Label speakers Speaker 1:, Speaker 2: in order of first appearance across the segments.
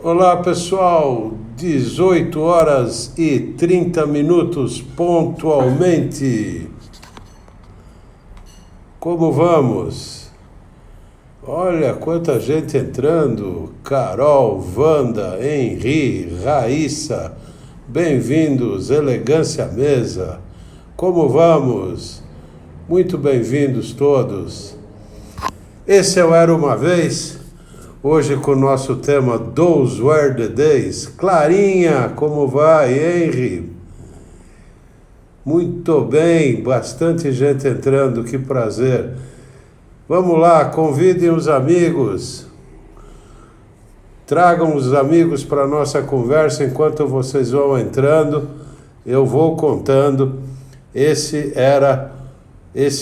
Speaker 1: Olá pessoal, 18 horas e 30 minutos pontualmente. Como vamos? Olha quanta gente entrando. Carol, Wanda, Henri, Raíssa, bem-vindos, Elegância Mesa. Como vamos? Muito bem-vindos todos. Esse é o Era Uma Vez. Hoje com o nosso tema Those Were the Days. Clarinha, como vai, Henry? Muito bem, bastante gente entrando, que prazer. Vamos lá, convidem os amigos. Tragam os amigos para a nossa conversa enquanto vocês vão entrando. Eu vou contando. Esse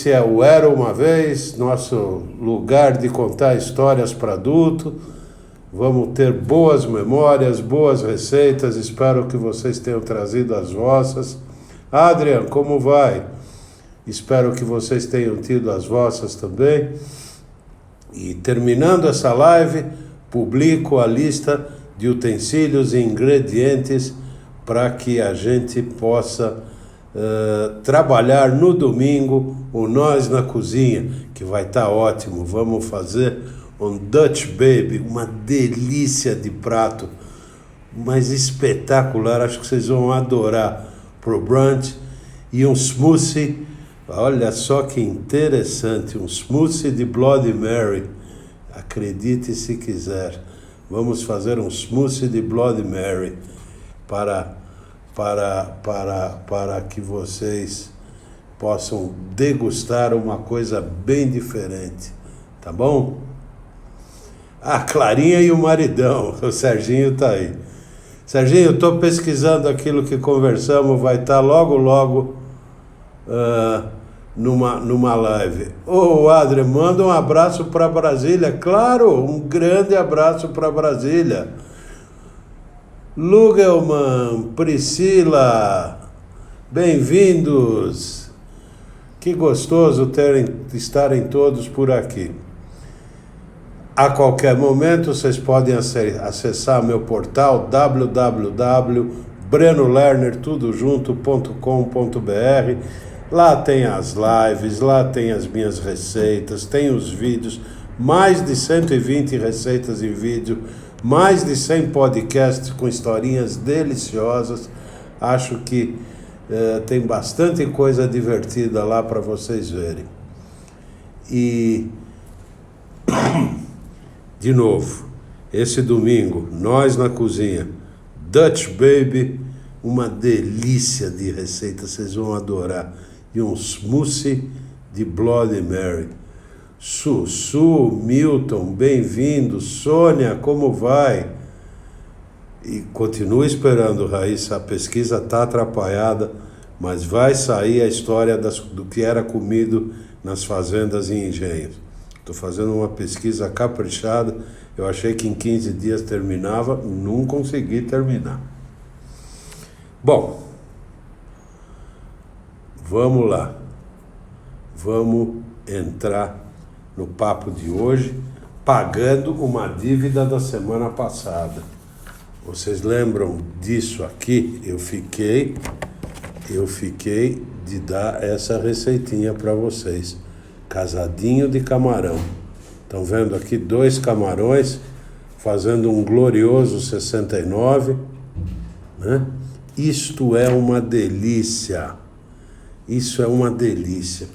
Speaker 1: é o Era Uma Vez, nosso lugar de contar histórias para adulto. Vamos ter boas memórias, boas receitas. Espero que vocês tenham trazido as vossas. Adrian, como vai? Espero que vocês tenham tido as vossas também. E terminando essa live, publico a lista de utensílios e ingredientes para que a gente possa trabalhar no domingo o Nós na Cozinha, que vai estar ótimo. Vamos fazer um Dutch Baby, uma delícia de prato, mas espetacular, acho que vocês vão adorar, pro brunch. E um smoothie, olha só que interessante, um smoothie de Bloody Mary, acredite se quiser. Vamos fazer um smoothie de Bloody Mary para que vocês possam degustar uma coisa bem diferente, tá bom? A Clarinha e o maridão, o Serginho tá aí. Serginho, eu tô pesquisando aquilo que conversamos, vai estar logo numa live. Ô Adri, manda um abraço para Brasília. Claro, um grande abraço para Brasília. Lugelman, Priscila, bem-vindos. Que gostoso estarem todos por aqui. A qualquer momento vocês podem acessar meu portal www.brenolerner.com.br. Lá tem as lives, lá tem as minhas receitas, tem os vídeos, mais de 120 receitas em vídeo, mais de 100 podcasts com historinhas deliciosas. Acho que tem bastante coisa divertida lá para vocês verem. E, de novo, esse domingo, Nós na Cozinha, Dutch Baby, uma delícia de receita, vocês vão adorar. E um smoothie de Bloody Mary. Sussu, Milton, bem-vindo. Sônia, como vai? E continua esperando, Raíssa, a pesquisa está atrapalhada, mas vai sair a história do que era comido nas fazendas e engenhos. Estou fazendo uma pesquisa caprichada, eu achei que em 15 dias terminava, não consegui terminar. Bom, vamos lá, vamos entrar no papo de hoje, pagando uma dívida da semana passada. Vocês lembram disso aqui? Eu fiquei de dar essa receitinha para vocês. Casadinho de camarão. Estão vendo aqui 2 camarões fazendo um glorioso 69, né? Isto é uma delícia. Isso é uma delícia.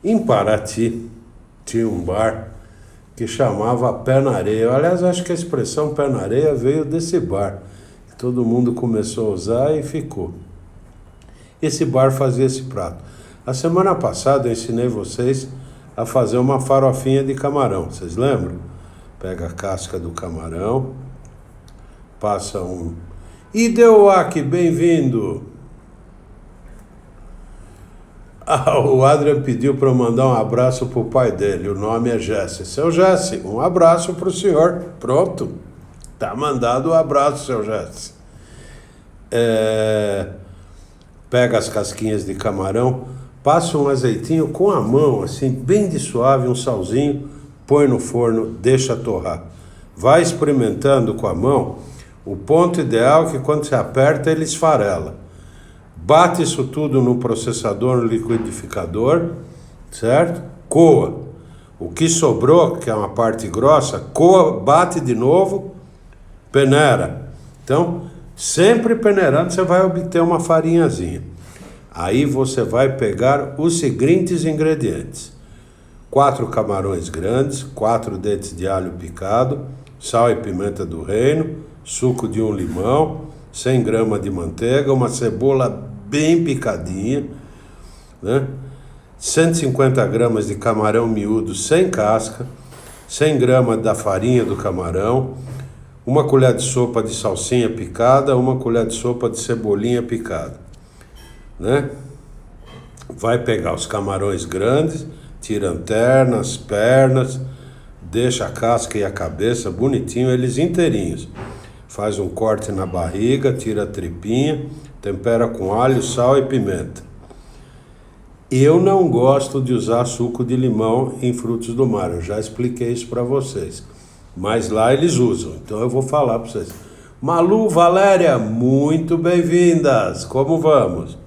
Speaker 1: Em Paraty tinha um bar que chamava Pé na Areia. Aliás, acho que a expressão Pé na Areia veio desse bar. Todo mundo começou a usar e ficou. Esse bar fazia esse prato. A semana passada eu ensinei vocês a fazer uma farofinha de camarão. Vocês lembram? Pega a casca do camarão, passa um... Ideuac, bem-vindo! O Adrian pediu para eu mandar um abraço para o pai dele. O nome é Jesse. Seu Jesse, um abraço para o senhor. Pronto. Tá mandado um abraço, seu Jesse. Pega as casquinhas de camarão, passa um azeitinho com a mão, assim, bem de suave, um salzinho, põe no forno, deixa torrar. Vai experimentando com a mão O ponto ideal é que quando você aperta, ele esfarela. Bate isso tudo no processador, no liquidificador, certo? Coa. O que sobrou, que é uma parte grossa, coa, bate de novo, peneira. Então, sempre peneirando, você vai obter uma farinhazinha. Aí você vai pegar os seguintes ingredientes: 4 camarões grandes, 4 dentes de alho picado, sal e pimenta do reino, suco de um limão, 100 gramas de manteiga, uma cebola bem picadinha, né? 150 gramas de camarão miúdo sem casca, 100 gramas da farinha do camarão, uma colher de sopa de salsinha picada, uma colher de sopa de cebolinha picada, né? Vai pegar os camarões grandes, tira a anterna, as pernas, deixa a casca e a cabeça bonitinho, eles inteirinhos. Faz um corte na barriga, tira a tripinha, tempera com alho, sal e pimenta. Eu não gosto de usar suco de limão em frutos do mar, eu já expliquei isso para vocês. Mas lá eles usam, então eu vou falar para vocês. Malu, Valéria, muito bem-vindas! Como vamos?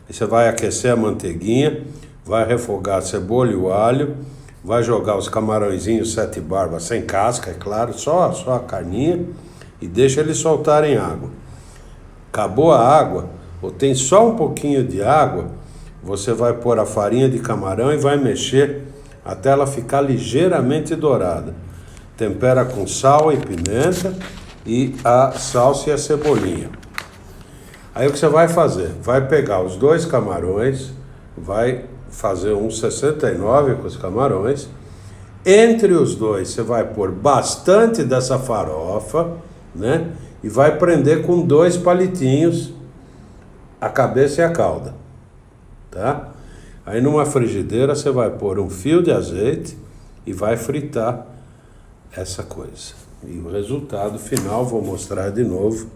Speaker 1: Aí você vai aquecer a manteiguinha, vai refogar a cebola e o alho, vai jogar os camarõezinhos 7 barbas sem casca, é claro, só a carninha, e deixa eles soltarem água. Acabou a água, ou tem só um pouquinho de água, você vai pôr a farinha de camarão e vai mexer até ela ficar ligeiramente dourada. Tempera com sal e pimenta e a salsa e a cebolinha. Aí o que você vai fazer? Vai pegar os 2 camarões, vai fazer um 69 com os camarões. Entre os dois você vai pôr bastante dessa farofa, né? E vai prender com 2 palitinhos a cabeça e a cauda, tá? Aí numa frigideira você vai pôr um fio de azeite e vai fritar essa coisa. E o resultado final, vou mostrar de novo,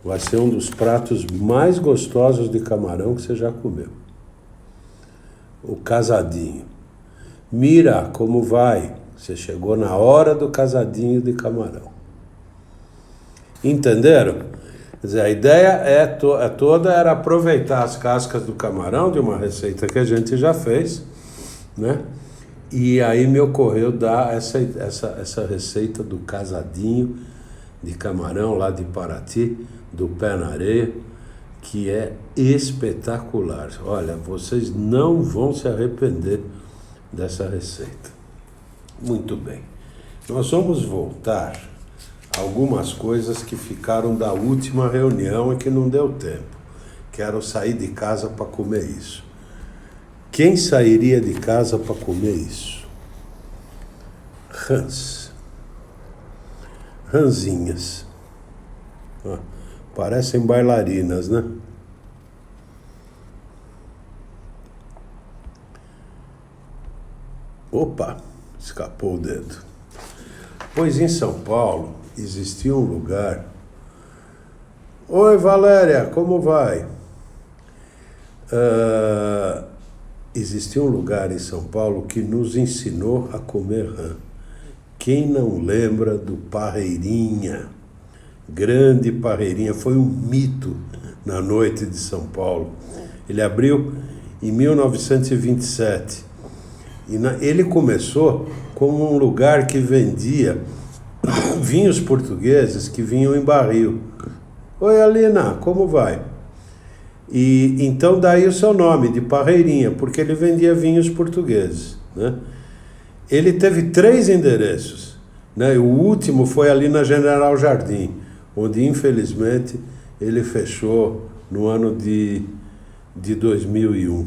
Speaker 1: vai ser um dos pratos mais gostosos de camarão que você já comeu. O casadinho. Mira, como vai? Você chegou na hora do casadinho de camarão. Entenderam? Quer dizer, a ideia toda era aproveitar as cascas do camarão de uma receita que a gente já fez, né? E aí me ocorreu dar essa receita do casadinho de camarão lá de Paraty, do Pé na Areia, que é espetacular. Olha, vocês não vão se arrepender dessa receita. Muito bem. Nós vamos voltar a algumas coisas que ficaram da última reunião e que não deu tempo. Quero sair de casa para comer isso. Quem sairia de casa para comer isso? Rãs. Rãzinhas. Ó, parecem bailarinas, né? Opa, escapou o dedo. Pois em São Paulo existia um lugar. Oi, Valéria, como vai? Existia um lugar em São Paulo que nos ensinou a comer rã. Quem não lembra do Parreirinha? Grande Parreirinha, foi um mito na noite de São Paulo. Ele abriu em 1927. Ele começou como um lugar que vendia vinhos portugueses que vinham em barril. Oi, Alina, como vai? E então daí o seu nome, de Parreirinha, porque ele vendia vinhos portugueses, né? Ele teve 3 endereços, né? O último foi ali na General Jardim, onde infelizmente ele fechou no ano de 2001.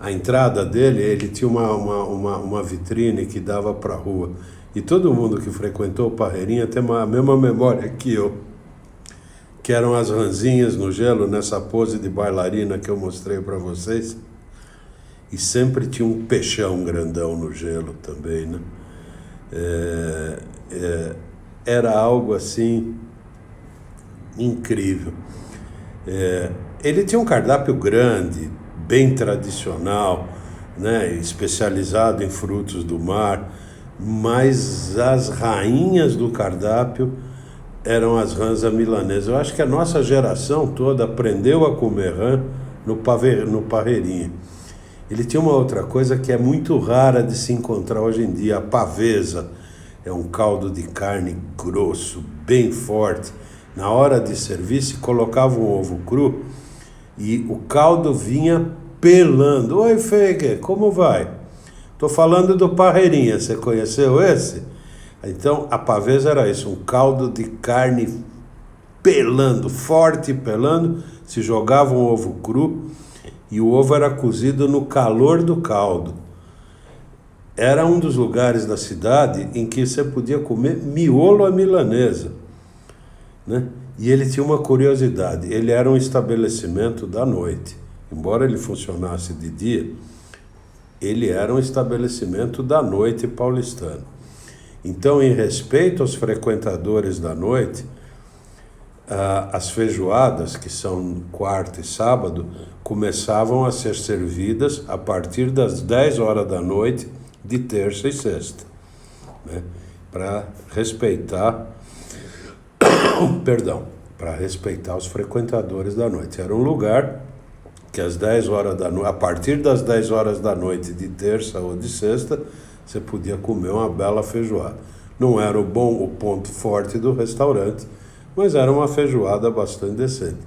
Speaker 1: A entrada dele, ele tinha uma vitrine que dava para a rua. E todo mundo que frequentou o Parreirinha tem a mesma memória que eu, que eram as rãzinhas no gelo, nessa pose de bailarina que eu mostrei para vocês. E sempre tinha um peixão grandão no gelo também, né? Era algo assim incrível. Ele tinha um cardápio grande, bem tradicional, né? Especializado em frutos do mar, mas as rainhas do cardápio eram as rãs à milanesa. Eu acho que a nossa geração toda aprendeu a comer rã no Parreirinha. Ele tinha uma outra coisa que é muito rara de se encontrar hoje em dia, a pavesa. É um caldo de carne grosso, bem forte. Na hora de servir, se colocava um ovo cru e o caldo vinha pelando. Oi, Feiger, como vai? Estou falando do Parreirinha, você conheceu esse? Então, a pavesa era isso, um caldo de carne pelando, forte pelando. Se jogava um ovo cru e o ovo era cozido no calor do caldo. Era um dos lugares da cidade em que você podia comer miolo à milanesa, né? E ele tinha uma curiosidade, ele era um estabelecimento da noite. Embora ele funcionasse de dia, ele era um estabelecimento da noite paulistano. Então, em respeito aos frequentadores da noite, as feijoadas, que são quarta e sábado, começavam a ser servidas a partir das 10 horas da noite de terça e sexta, né? Para respeitar, para respeitar os frequentadores da noite. Era um lugar que às 10 horas da noite, a partir das 10 horas da noite de terça ou de sexta, você podia comer uma bela feijoada. Não era o ponto forte do restaurante, mas era uma feijoada bastante decente.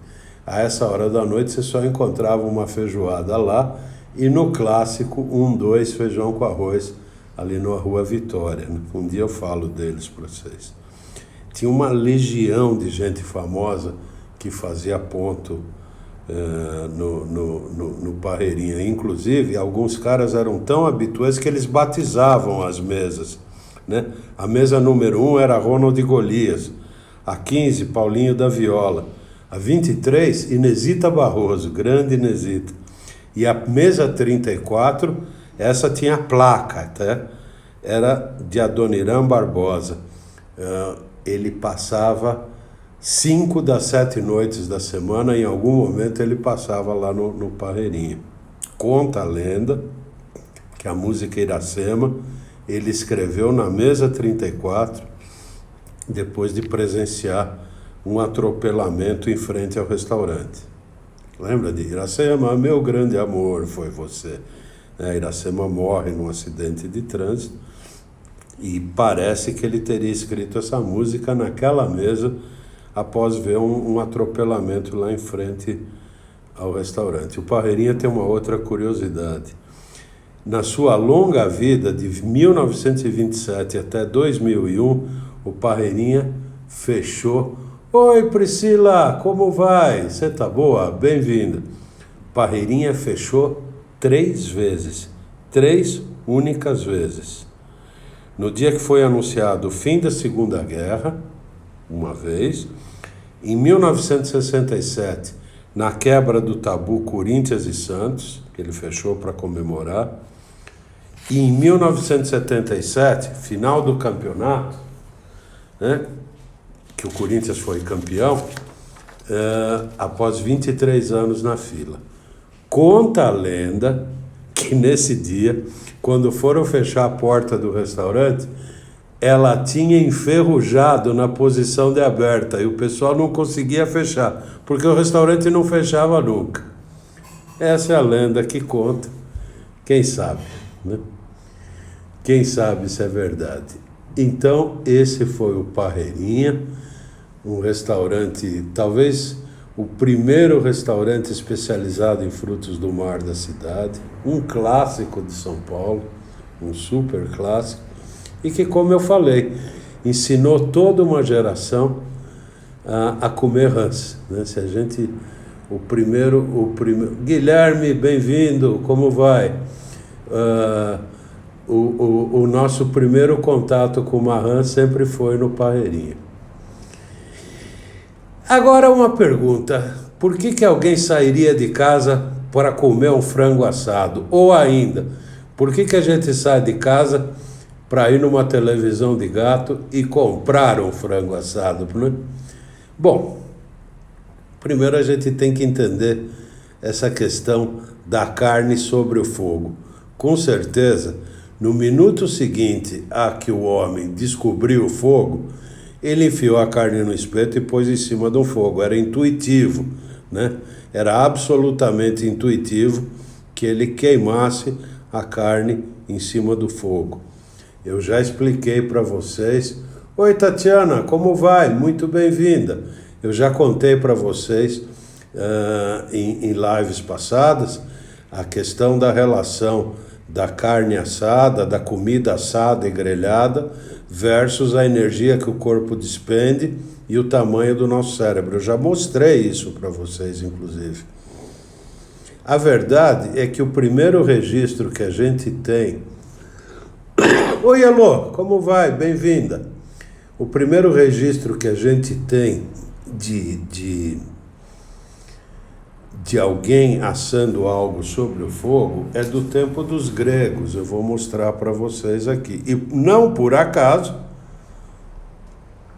Speaker 1: A essa hora da noite você só encontrava uma feijoada lá e no clássico 2 feijão com arroz ali na Rua Vitória, né? Um dia eu falo deles para vocês. Tinha uma legião de gente famosa que fazia ponto no Parreirinha. Inclusive, alguns caras eram tão habituais que eles batizavam as mesas, né? A mesa número 1 era Ronald Golias, a 15, Paulinho da Viola, a 23, Inesita Barroso, grande Inesita. E a mesa 34, essa tinha placa, até, era de Adoniran Barbosa. Ele passava 5 das 7 noites da semana, em algum momento ele passava lá no Parreirinha. Conta a lenda que a música Iracema ele escreveu na mesa 34, depois de presenciar um atropelamento em frente ao restaurante. Lembra de Iracema, meu grande amor foi você? Iracema morre num acidente de trânsito e parece que ele teria escrito essa música naquela mesa após ver um atropelamento lá em frente ao restaurante. O Parreirinha tem uma outra curiosidade. Na sua longa vida, de 1927 até 2001, o Parreirinha fechou. Oi, Priscila, como vai? Você tá boa? Bem-vinda. Parreirinha fechou 3 vezes, 3 únicas vezes. No dia que foi anunciado o fim da Segunda Guerra, uma vez. Em 1967, na quebra do tabu Corinthians e Santos, que ele fechou para comemorar. E em 1977, final do campeonato, né, que o Corinthians foi campeão, após 23 anos na fila. Conta a lenda que nesse dia, quando foram fechar a porta do restaurante, ela tinha enferrujado na posição de aberta e o pessoal não conseguia fechar, porque o restaurante não fechava nunca. Essa é a lenda que conta. Quem sabe, né? Quem sabe se é verdade. Então, esse foi o Parreirinha, um restaurante, talvez o primeiro restaurante especializado em frutos do mar da cidade, um clássico de São Paulo, um super clássico, e que, como eu falei, ensinou toda uma geração a comer rãs, né? Se a gente, o primeiro, Guilherme, bem-vindo, como vai? O nosso primeiro contato com uma rã sempre foi no Parreirinha. Agora uma pergunta, por que alguém sairia de casa para comer um frango assado? Ou ainda, por que a gente sai de casa para ir numa televisão de gato e comprar um frango assado, né? Bom, primeiro a gente tem que entender essa questão da carne sobre o fogo. Com certeza, no minuto seguinte a que o homem descobriu o fogo, Ele enfiou a carne no espeto e pôs em cima do fogo. Era intuitivo, né? Era absolutamente intuitivo que ele queimasse a carne em cima do fogo. Eu já expliquei para vocês. Oi, Tatiana, como vai? Muito bem-vinda. Eu já contei para vocês em lives passadas a questão da relação da carne assada, da comida assada e grelhada versus a energia que o corpo despende e o tamanho do nosso cérebro. Eu já mostrei isso para vocês, inclusive. A verdade é que o primeiro registro que a gente tem... Oi, Elô, como vai? Bem-vinda. O primeiro registro que a gente tem de alguém assando algo sobre o fogo é do tempo dos gregos. Eu vou mostrar para vocês aqui. E não por acaso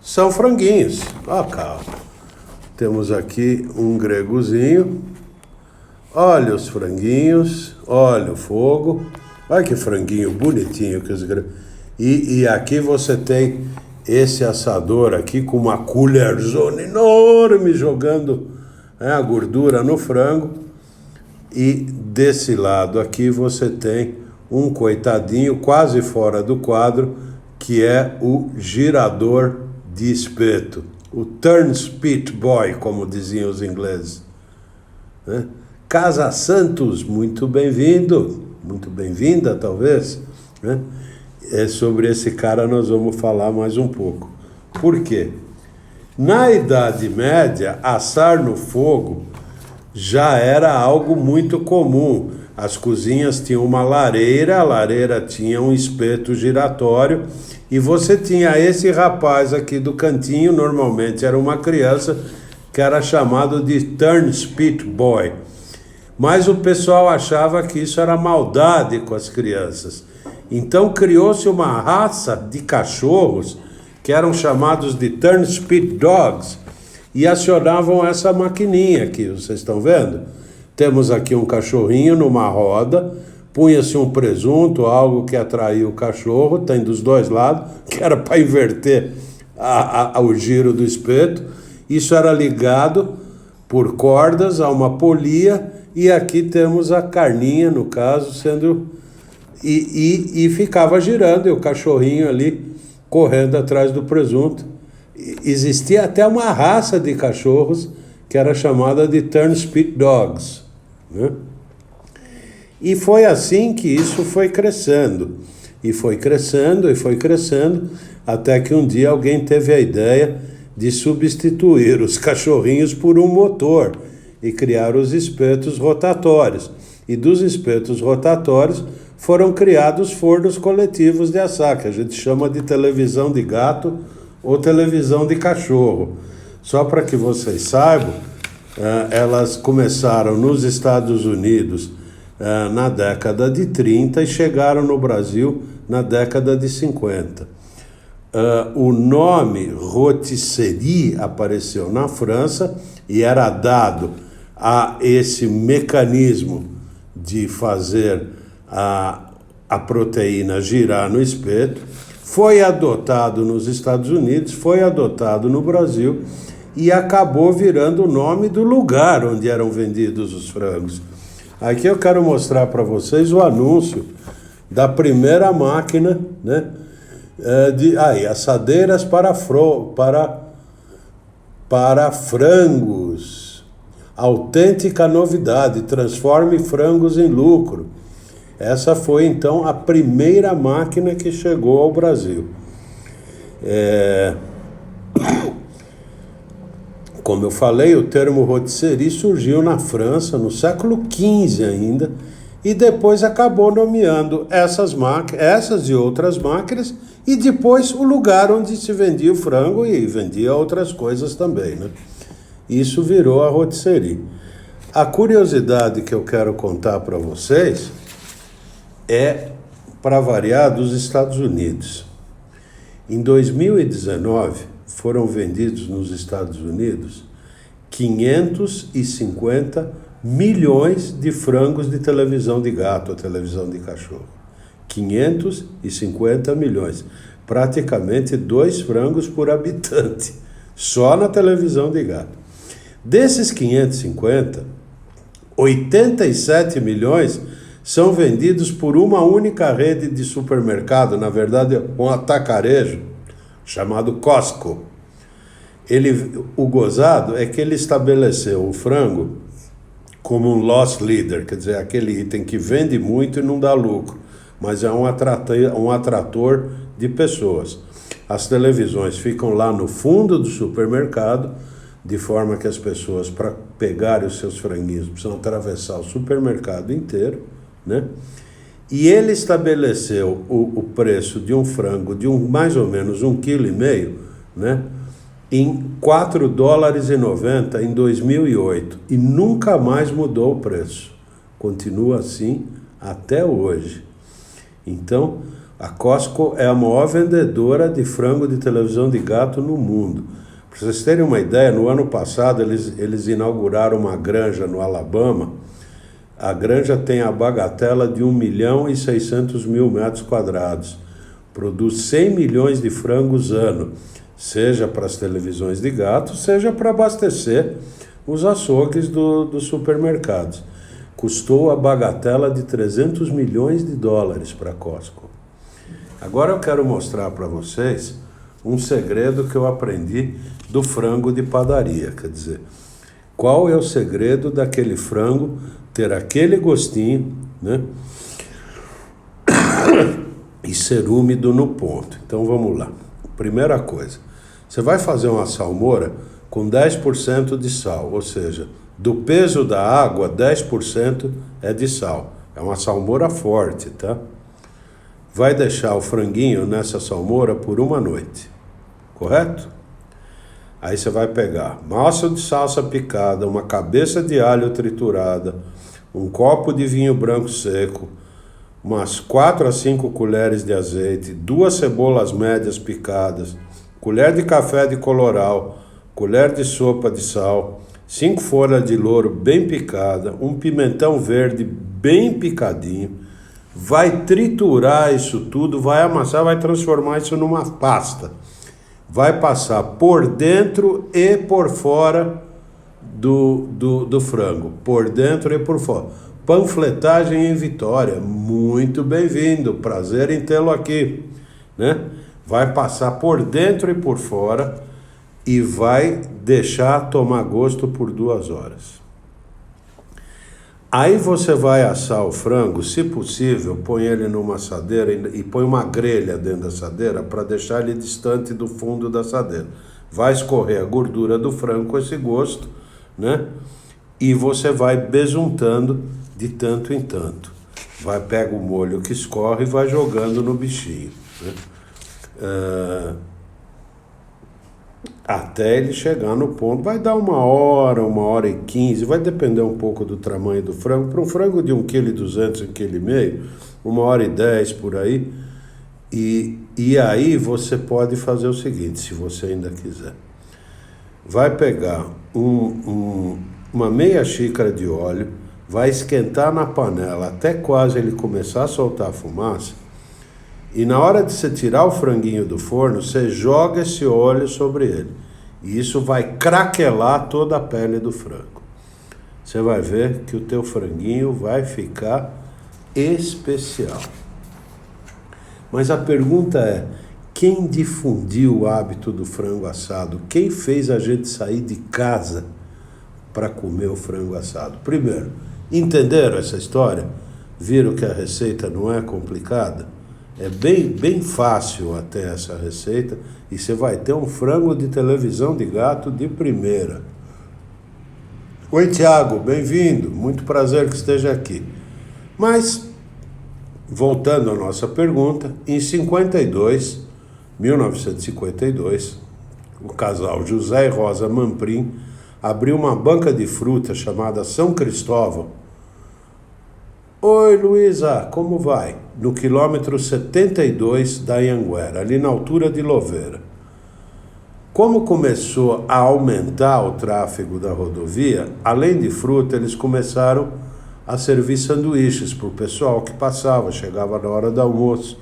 Speaker 1: são franguinhos. Ó, calma. Temos aqui um gregozinho. Olha os franguinhos. Olha o fogo. Olha que franguinho bonitinho que os gregos. E aqui você tem esse assador aqui com uma colherzona enorme jogando a gordura no frango, e desse lado aqui você tem um coitadinho quase fora do quadro, que é o girador de espeto, o turn spit boy, como diziam os ingleses, né? Casa Santos, muito bem-vindo, muito bem-vinda talvez, né? Sobre esse cara nós vamos falar mais um pouco. Por quê? Na Idade Média, assar no fogo já era algo muito comum. As cozinhas tinham uma lareira, a lareira tinha um espeto giratório, e você tinha esse rapaz aqui do cantinho, normalmente era uma criança, que era chamado de turn spit boy. Mas o pessoal achava que isso era maldade com as crianças. Então criou-se uma raça de cachorros que eram chamados de turn spit dogs, e acionavam essa maquininha aqui, vocês estão vendo? Temos aqui um cachorrinho numa roda, punha-se um presunto, algo que atraía o cachorro, tem dos dois lados, que era para inverter o giro do espeto. Isso era ligado por cordas a uma polia, e aqui temos a carninha, no caso, sendo... E ficava girando, e o cachorrinho ali correndo atrás do presunto. Existia até uma raça de cachorros que era chamada de turn spit dogs, né? E foi assim que isso foi crescendo. E foi crescendo, e foi crescendo, até que um dia alguém teve a ideia de substituir os cachorrinhos por um motor e criar os espetos rotatórios. E dos espetos rotatórios foram criados fornos coletivos de assar, que a gente chama de televisão de gato ou televisão de cachorro. Só para que vocês saibam, elas começaram nos Estados Unidos na década de 30 e chegaram no Brasil na década de 50. O nome rotisserie apareceu na França e era dado a esse mecanismo de fazer a proteína girar no espeto. Foi adotado nos Estados Unidos, foi adotado no Brasil e acabou virando o nome do lugar onde eram vendidos os frangos. Aqui eu quero mostrar para vocês o anúncio da primeira máquina, né, assadeiras para frangos. Autêntica novidade, transforme frangos em lucro. Essa foi, então, a primeira máquina que chegou ao Brasil. Como eu falei, o termo rotisserie surgiu na França no século XV ainda, e depois acabou nomeando essas e outras máquinas, e depois o lugar onde se vendia o frango e vendia outras coisas também, né? Isso virou a rotisserie. A curiosidade que eu quero contar para vocês é, para variar, dos Estados Unidos. Em 2019, foram vendidos nos Estados Unidos 550 milhões de frangos de televisão de gato ou televisão de cachorro. 550 milhões. praticamente 2 frangos por habitante, só na televisão de gato. Desses 550, 87 milhões são vendidos por uma única rede de supermercado, na verdade um atacarejo, chamado Costco. O gozado é que ele estabeleceu o frango como um loss leader, quer dizer, aquele item que vende muito e não dá lucro, mas é um atrator de pessoas. As televisões ficam lá no fundo do supermercado, de forma que as pessoas, para pegarem os seus franguinhos, precisam atravessar o supermercado inteiro, né? E ele estabeleceu o preço de um frango de mais ou menos 1,5 kg, né? Em $4,90 em 2008 e nunca mais mudou o preço. Continua assim até hoje. Então, a Costco é a maior vendedora de frango de televisão de gato no mundo. Para vocês terem uma ideia, no ano passado eles inauguraram uma granja no Alabama. A granja tem a bagatela de 1.600.000 metros quadrados. Produz 100 milhões de frangos ano, seja para as televisões de gato, seja para abastecer os açougues dos supermercados. Custou a bagatela de $300 milhões para a Costco. Agora eu quero mostrar para vocês um segredo que eu aprendi do frango de padaria. Quer dizer, qual é o segredo daquele frango ter aquele gostinho, né? E ser úmido no ponto. Então vamos lá. Primeira coisa, você vai fazer uma salmoura com 10% de sal, ou seja, do peso da água, 10% é de sal. É uma salmoura forte, tá? Vai deixar o franguinho nessa salmoura por uma noite, correto? Aí você vai pegar massa de salsa picada, uma cabeça de alho triturada, um copo de vinho branco seco, umas 4 a 5 colheres de azeite, 2 cebolas médias picadas, colher de café de coloral, colher de sopa de sal, 5 folhas de louro bem picada, um pimentão verde bem picadinho. Vai triturar isso tudo, vai amassar, vai transformar isso numa pasta. Vai passar por dentro e por fora do frango. Por dentro e por fora. Panfletagem em Vitória. Muito bem-vindo. Prazer em tê-lo aqui, né? Vai passar por dentro e por fora e vai deixar tomar gosto por 2 horas. Aí você vai assar o frango, se possível, põe ele numa assadeira e põe uma grelha dentro da assadeira para deixar ele distante do fundo da assadeira. Vai escorrer a gordura do frango com esse gosto, né? E você vai besuntando de tanto em tanto. Pega o molho que escorre e vai jogando no bichinho, né? Até ele chegar no ponto. Vai dar 1 hora e 15, vai depender um pouco do tamanho do frango. Para um frango de 1,2 kg, 1,5 kg, 1h10 por aí. E aí você pode fazer o seguinte, se você ainda quiser. Vai pegar uma meia xícara de óleo, vai esquentar na panela até quase ele começar a soltar a fumaça. E na hora de você tirar o franguinho do forno, você joga esse óleo sobre ele. E isso vai craquelar toda a pele do frango. Você vai ver que o teu franguinho vai ficar especial. Mas a pergunta é, quem difundiu o hábito do frango assado? Quem fez a gente sair de casa para comer o frango assado? Primeiro, entenderam essa história? Viram que a receita não é complicada? É bem fácil até essa receita e você vai ter um frango de televisão de gato de primeira. Oi, Tiago, bem-vindo. Muito prazer que esteja aqui. Mas, voltando à nossa pergunta, em 1952, o casal José e Rosa Mamprim abriu uma banca de fruta chamada São Cristóvão. Oi, Luísa, como vai? No quilômetro 72 da Anhanguera, ali na altura de Louveira. Como começou a aumentar o tráfego da rodovia, além de fruta, eles começaram a servir sanduíches para o pessoal que passava, chegava na hora do almoço.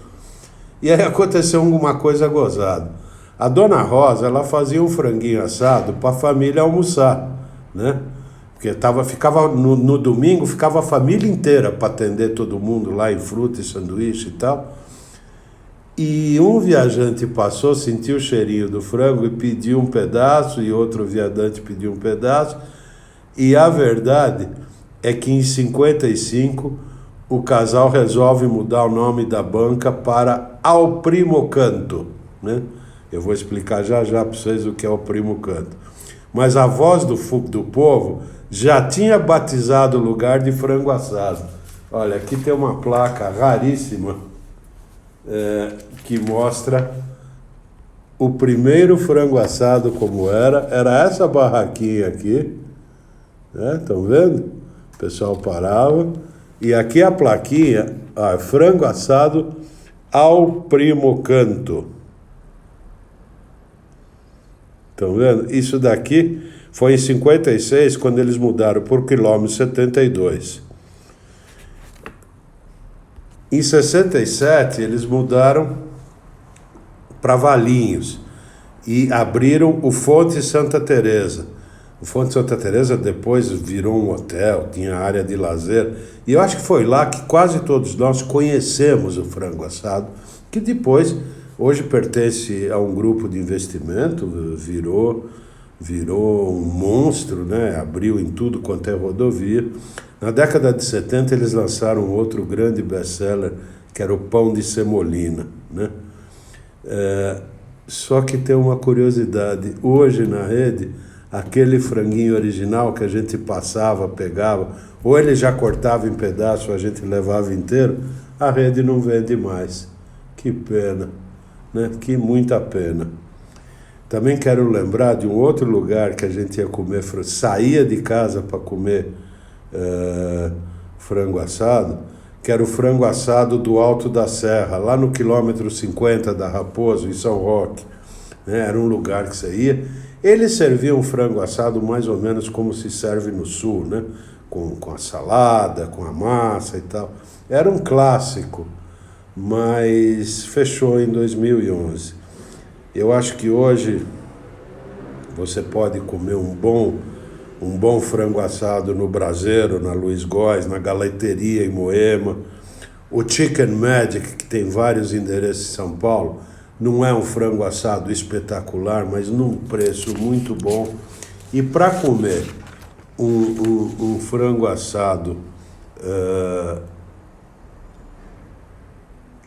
Speaker 1: E aí aconteceu uma coisa gozada. A dona Rosa, ela fazia um franguinho assado para a família almoçar, né? Porque ficava no domingo, ficava a família inteira para atender todo mundo lá em fruta e sanduíche e tal. E um viajante passou, sentiu o cheirinho do frango e pediu um pedaço, e outro viajante pediu um pedaço. E a verdade é que em 55 o casal resolve mudar o nome da banca para Ao Primo Canto, né? Eu vou explicar já para vocês o que é o Primo Canto. Mas a voz do povo já tinha batizado o lugar de frango assado. Olha, aqui tem uma placa raríssima que mostra o primeiro frango assado como era. Era essa barraquinha aqui, né? Estão vendo? O pessoal parava. E aqui a plaquinha, frango assado Ao Primo Canto. Estão vendo? Isso daqui foi em 56, quando eles mudaram por quilômetro 72. Em 67, eles mudaram para Valinhos e abriram o Fonte Santa Teresa. O Fonte Santa Teresa depois virou um hotel, tinha área de lazer. E eu acho que foi lá que quase todos nós conhecemos o frango assado, que depois, hoje pertence a um grupo de investimento, virou um monstro, né? Abriu em tudo quanto é rodovia. Na década de 70 eles lançaram outro grande best-seller, que era o Pão de Semolina, né? Só que tem uma curiosidade, hoje na rede, aquele franguinho original que a gente passava, pegava, ou ele já cortava em pedaço, a gente levava inteiro, a rede não vende mais. Que pena, né? Que muita pena. Também quero lembrar de um outro lugar que a gente ia comer, saía de casa para comer frango assado, que era o frango assado do Alto da Serra, lá no quilômetro 50 da Raposo, em São Roque, né? Era um lugar que você ia. Eles serviam frango assado mais ou menos como se serve no sul, né? Com a salada, com a massa e tal. Era um clássico, mas fechou em 2011. Eu acho que hoje você pode comer um bom frango assado no Braseiro, na Luiz Góes, na Galeteria em Moema. O Chicken Magic, que tem vários endereços em São Paulo, não é um frango assado espetacular, mas num preço muito bom. E para comer um frango assado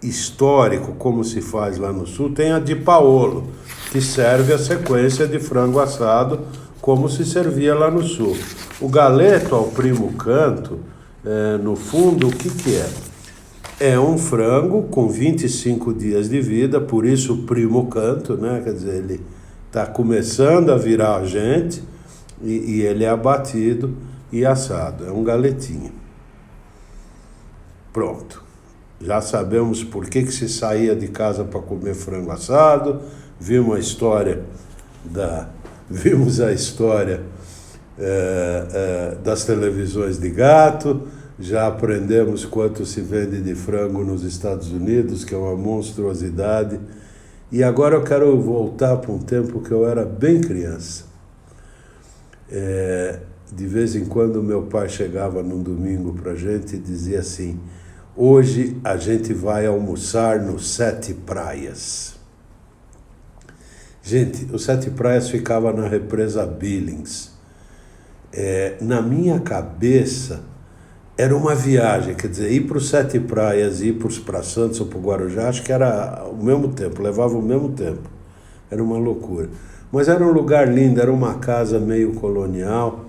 Speaker 1: histórico, como se faz lá no sul, tem a de Paolo, que serve a sequência de frango assado como se servia lá no sul. O galeto ao primo canto, no fundo, o que é? É um frango com 25 dias de vida, por isso o primo canto, né? Quer dizer, ele está começando a virar gente e ele é abatido e assado. É um galetinho. Pronto. Já sabemos por que se saía de casa para comer frango assado, vimos a história das televisões de gato, já aprendemos quanto se vende de frango nos Estados Unidos, que é uma monstruosidade. E agora eu quero voltar para um tempo que eu era bem criança. De vez em quando meu pai chegava num domingo para a gente e dizia assim: hoje a gente vai almoçar no Sete Praias. Gente, o Sete Praias ficava na represa Billings. Na minha cabeça era uma viagem, quer dizer, ir para os Sete Praias, ir para Santos ou para o Guarujá, acho que era o mesmo tempo, levava o mesmo tempo. Era uma loucura. Mas era um lugar lindo, era uma casa meio colonial,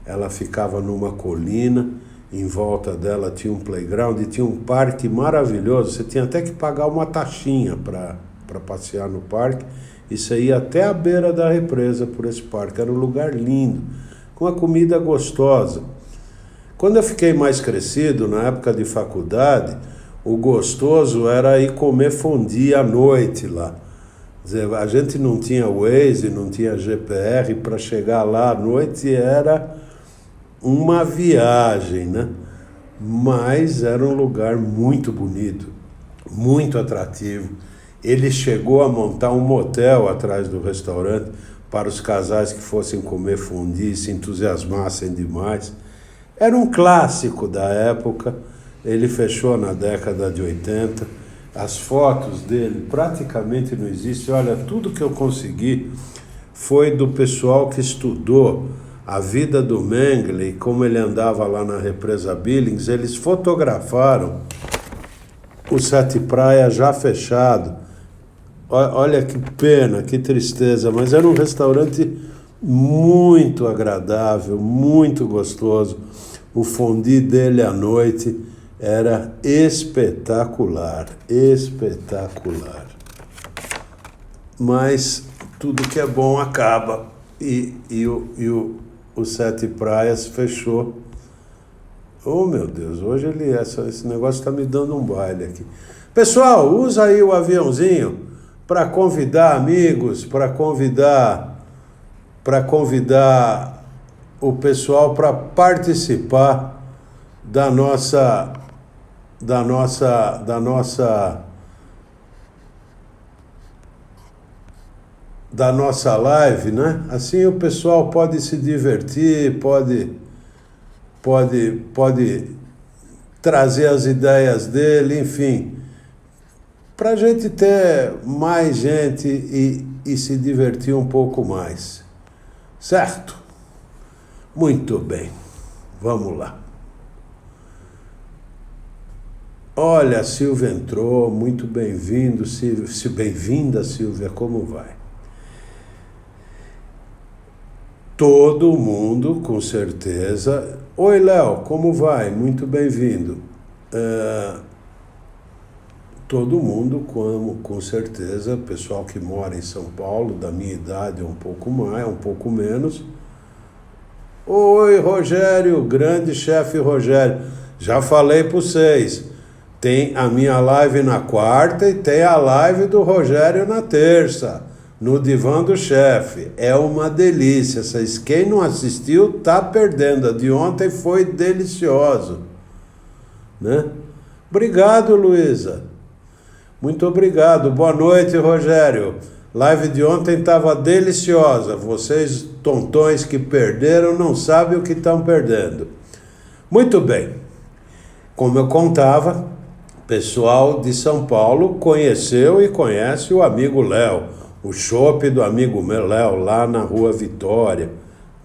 Speaker 1: ela ficava numa colina. Em volta dela tinha um playground e tinha um parque maravilhoso. Você tinha até que pagar uma taxinha para passear no parque. E você ia até a beira da represa por esse parque. Era um lugar lindo, com a comida gostosa. Quando eu fiquei mais crescido, na época de faculdade, o gostoso era ir comer fondue à noite lá. Quer dizer, a gente não tinha Waze, não tinha GPR, para chegar lá à noite era uma viagem, né? Mas era um lugar muito bonito, muito atrativo. Ele chegou a montar um motel atrás do restaurante para os casais que fossem comer fondue e se entusiasmassem demais. Era um clássico da época. Ele fechou na década de 80. As fotos dele praticamente não existem. Olha, tudo que eu consegui foi do pessoal que estudou a vida do Mengele, como ele andava lá na represa Billings. Eles fotografaram o Sete Praias já fechado. Olha que pena, que tristeza, mas era um restaurante muito agradável, muito gostoso. O fondue dele à noite era espetacular, espetacular. Mas tudo que é bom acaba e o Sete Praias fechou. Oh, meu Deus, hoje esse negócio está me dando um baile aqui. Pessoal, usa aí o aviãozinho para convidar amigos, para convidar o pessoal para participar da nossa live, né? Assim o pessoal pode se divertir, pode trazer as ideias dele, enfim, para a gente ter mais gente e se divertir um pouco mais. Certo? Muito bem. Vamos lá. Olha, a Silvia entrou. Muito bem-vindo, Silvia. Bem-vinda, Silvia. Como vai? Todo mundo, com certeza. Oi, Léo. Como vai? Muito bem-vindo. Todo mundo, com certeza, pessoal que mora em São Paulo, da minha idade, um pouco mais, um pouco menos. Oi, Rogério, grande chefe Rogério. Já falei para vocês, tem a minha live na quarta e tem a live do Rogério na terça, no Divã do Chefe. É uma delícia. Quem não assistiu tá perdendo. A de ontem foi delicioso, né? Obrigado, Luísa. Muito obrigado. Boa noite, Rogério. Live de ontem estava deliciosa. Vocês, tontões que perderam, não sabem o que estão perdendo. Muito bem. Como eu contava, pessoal de São Paulo conheceu e conhece o amigo Léo. O chopp do amigo Léo, lá na Rua Vitória.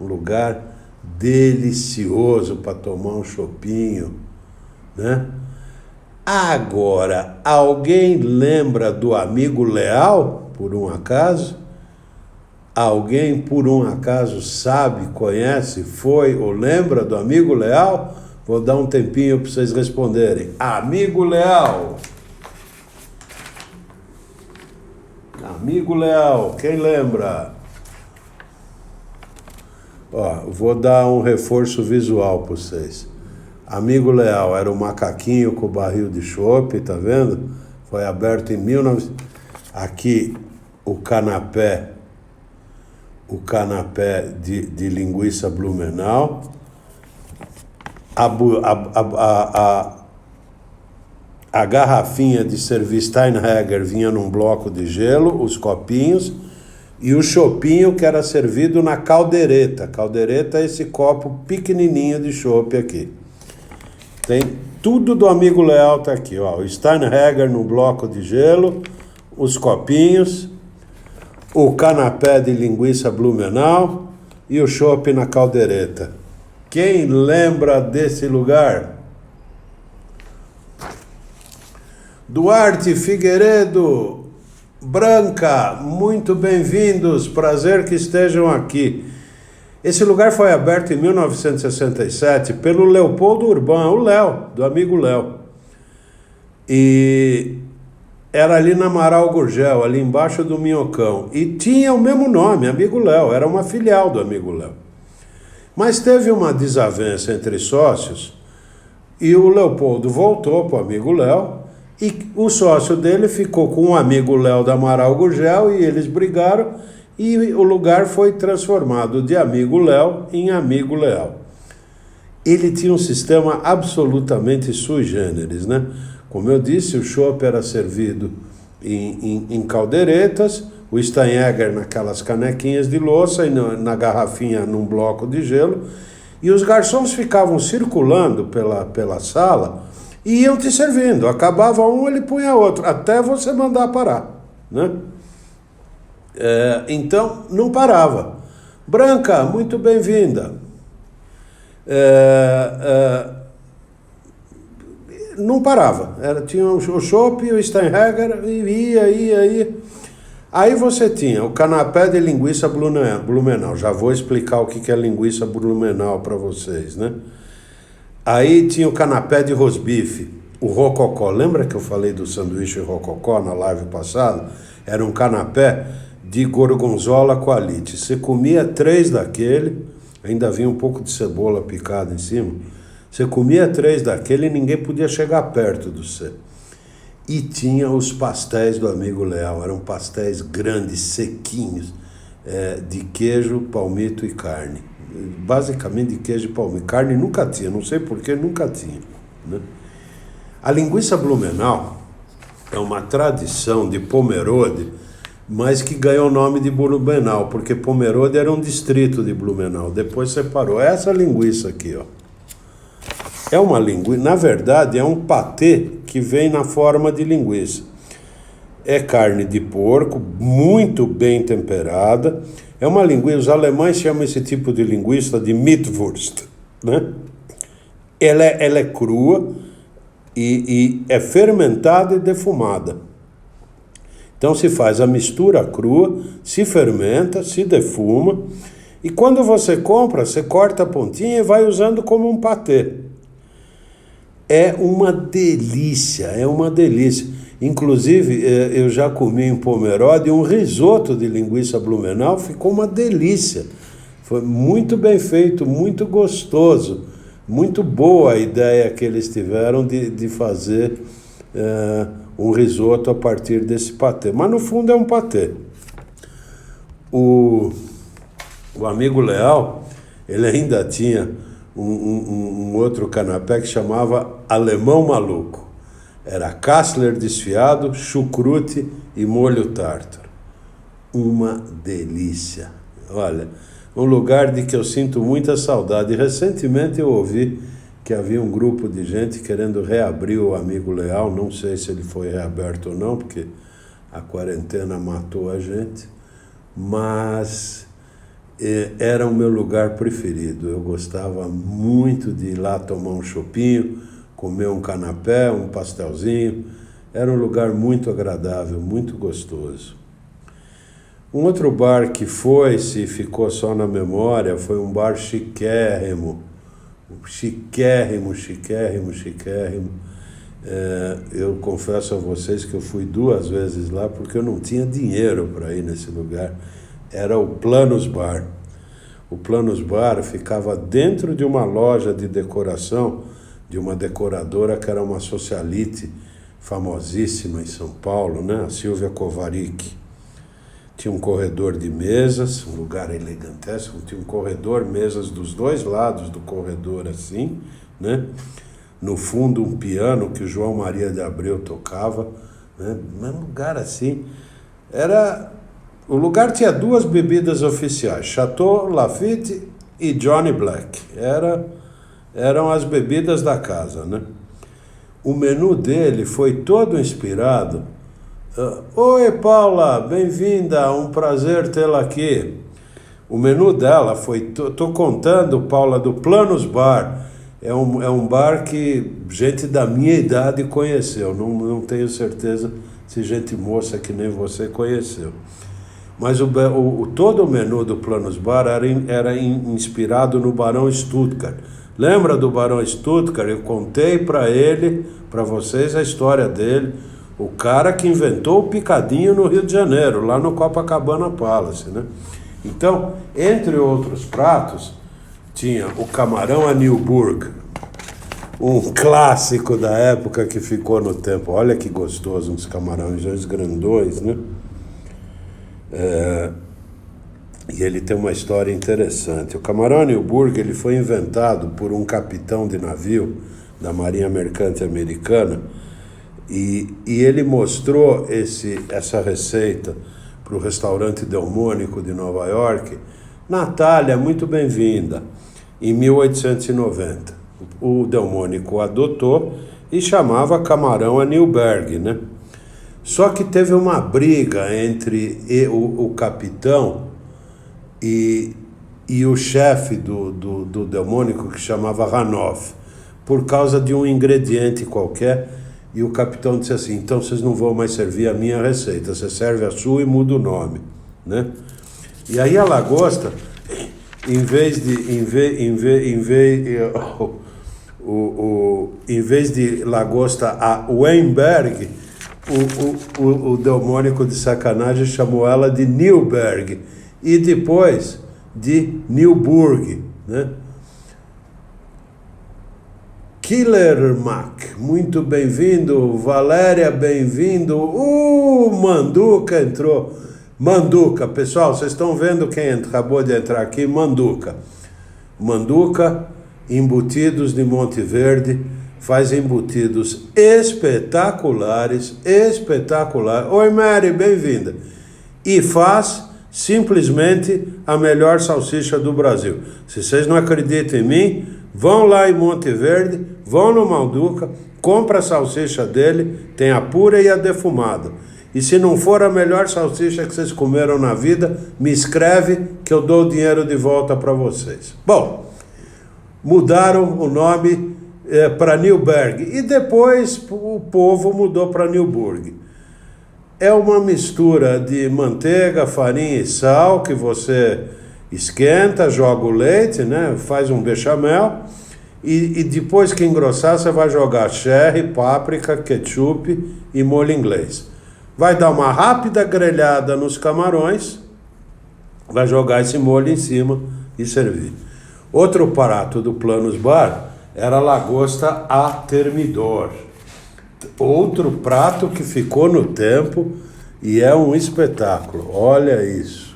Speaker 1: Um lugar delicioso para tomar um chopinho, né? Agora, alguém lembra do amigo Leal, por um acaso? Alguém, por um acaso, sabe, conhece, foi ou lembra do amigo Leal? Vou dar um tempinho para vocês responderem. Amigo Leal. Amigo Leal, quem lembra? Ó, vou dar um reforço visual para vocês. Amigo Leal era o macaquinho com o barril de chopp, tá vendo? Foi aberto em 1900. Aqui o canapé de linguiça Blumenau. A garrafinha de cerveja Steinhager vinha num bloco de gelo, os copinhos, e o chopinho que era servido na caldeireta. Caldeireta é esse copo pequenininho de chopp aqui. Tem tudo do amigo Leal, tá aqui, ó. O Steinhager no bloco de gelo, os copinhos, o canapé de linguiça Blumenau e o chopp na caldeireta. Quem lembra desse lugar? Duarte Figueiredo, Branca, muito bem-vindos, prazer que estejam aqui. Esse lugar foi aberto em 1967 pelo Leopoldo Urbán, o Léo, do amigo Léo. E era ali na Amaral Gurgel, ali embaixo do Minhocão. E tinha o mesmo nome, Amigo Léo, era uma filial do Amigo Léo. Mas teve uma desavença entre sócios e o Leopoldo voltou para o Amigo Léo e o sócio dele ficou com o Amigo Léo da Amaral Gurgel e eles brigaram e o lugar foi transformado de Amigo Léo em Amigo Leal. Ele tinha um sistema absolutamente sui generis, né? Como eu disse, o chopp era servido em caldeiretas, o Steinegger naquelas canequinhas de louça e na garrafinha num bloco de gelo, e os garçons ficavam circulando pela sala e iam te servindo. Acabava um, ele punha outro, até você mandar parar, né? Então, não parava. Branca, muito bem-vinda. Não parava. Tinha o chopp e o Steinegger, e ia. Aí você tinha o canapé de linguiça Blumenau. Já vou explicar o que é linguiça Blumenau para vocês, né? Aí tinha o canapé de rosbife, o rococó. Lembra que eu falei do sanduíche rococó na live passada? Era um canapé de gorgonzola com alite. Você comia 3 daquele, ainda vinha um pouco de cebola picada em cima. Você comia 3 daquele e ninguém podia chegar perto do você. E tinha os pastéis do Amigo Leal, eram pastéis grandes, sequinhos, de queijo, palmito e carne. Basicamente de queijo e palmito. Carne nunca tinha, não sei porquê, nunca tinha, né? A linguiça Blumenau é uma tradição de Pomerode, mas que ganhou o nome de Blumenau, porque Pomerode era um distrito de Blumenau, depois separou. Essa linguiça aqui, ó. É uma linguiça, na verdade é um patê que vem na forma de linguiça. É carne de porco, muito bem temperada. É uma linguiça, os alemães chamam esse tipo de linguiça de Meatwurst, né? Ela é crua e é fermentada e defumada. Então se faz a mistura crua, se fermenta, se defuma, e quando você compra, você corta a pontinha e vai usando como um patê. É uma delícia. Inclusive, eu já comi em Pomerode um risoto de linguiça Blumenau, ficou uma delícia. Foi muito bem feito, muito gostoso. Muito boa a ideia que eles tiveram de fazer um risoto a partir desse patê. Mas no fundo é um patê. O Amigo Leal, ele ainda tinha um outro canapé que chamava Alemão Maluco. Era Kassler desfiado, chucrute e molho tártaro. Uma delícia. Olha, um lugar de que eu sinto muita saudade. Recentemente eu ouvi que havia um grupo de gente querendo reabrir o Amigo Leal. Não sei se ele foi reaberto ou não, porque a quarentena matou a gente. Mas era o meu lugar preferido. Eu gostava muito de ir lá tomar um chopinho, comer um canapé, um pastelzinho. Era um lugar muito agradável, muito gostoso. Um outro bar que se ficou só na memória, foi um bar chiquérrimo. Chiquérrimo. Eu confesso a vocês que eu fui 2 vezes lá porque eu não tinha dinheiro para ir nesse lugar. Era o Planos Bar. O Planos Bar ficava dentro de uma loja de decoração de uma decoradora que era uma socialite famosíssima em São Paulo, né? A Silvia Kovarik. Tinha um corredor de mesas, um lugar elegantésimo, tinha um corredor, mesas dos 2 lados do corredor assim, né? No fundo um piano que o João Maria de Abreu tocava, né? Um lugar assim. O lugar tinha 2 bebidas oficiais, Chateau Lafite e Johnny Black. Eram as bebidas da casa, né? O menu dele foi todo inspirado. Oi, Paula, bem-vinda, um prazer tê-la aqui. O menu dela foi, tô contando, Paula, do Planos Bar. É um bar que gente da minha idade conheceu. Não tenho certeza se gente moça que nem você conheceu. Mas todo o menu do Planos Bar era inspirado no Barão Stuttgart. Lembra do Barão Stuttgart? Eu contei para vocês a história dele. O cara que inventou o picadinho no Rio de Janeiro, lá no Copacabana Palace, né? Então, entre outros pratos, tinha o camarão a Newburg, um clássico da época que ficou no tempo. Olha que gostoso, uns camarões grandões, né? E ele tem uma história interessante. O camarão a Newburg, ele foi inventado por um capitão de navio da Marinha Mercante Americana E ele mostrou essa receita para o restaurante Delmônico de Nova York. Natália, muito bem-vinda, em 1890. O Delmônico adotou e chamava camarão a Newberg, né? Só que teve uma briga entre o capitão e o chefe do Delmônico, que chamava Hanoff, por causa de um ingrediente qualquer. E o capitão disse assim: então vocês não vão mais servir a minha receita, você serve a sua e muda o nome, né? E aí a lagosta, em vez de lagosta a Weinberg, o Delmônico de sacanagem chamou ela de Newberg e depois de Newburg, né? Killer Mac, muito bem-vindo. Valéria, bem-vindo. Manduca entrou. Manduca, pessoal, vocês estão vendo quem acabou de entrar aqui? Manduca. Manduca, embutidos de Monte Verde, faz embutidos espetaculares. Oi, Mary, bem-vinda. E faz simplesmente a melhor salsicha do Brasil. Se vocês não acreditam em mim, vão lá em Monte Verde, vão no Manduca, compra a salsicha dele, tem a pura e a defumada. E se não for a melhor salsicha que vocês comeram na vida, me escreve que eu dou o dinheiro de volta para vocês. Bom, mudaram o nome para Newberg e depois o povo mudou para Newburg. É uma mistura de manteiga, farinha e sal que você esquenta, joga o leite, né? Faz um bechamel e depois que engrossar você vai jogar cherry, páprica, ketchup e molho inglês. Vai dar uma rápida grelhada nos camarões, vai jogar esse molho em cima e servir. Outro prato do Planos Bar era a lagosta a Thermidor. Outro prato que ficou no tempo e é um espetáculo. Olha isso.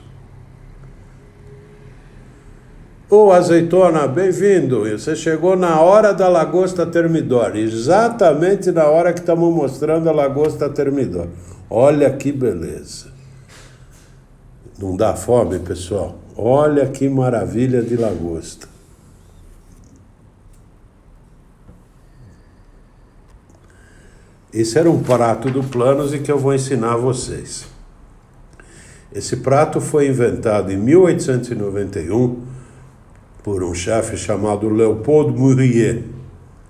Speaker 1: Azeitona, bem-vindo. Você chegou na hora da lagosta Thermidor, exatamente na hora que estamos mostrando a lagosta Thermidor. Olha que beleza. Não dá fome, pessoal? Olha que maravilha de lagosta. Esse era um prato do Planos e que eu vou ensinar a vocês. Esse prato foi inventado em 1891 por um chefe chamado Leopold Murier.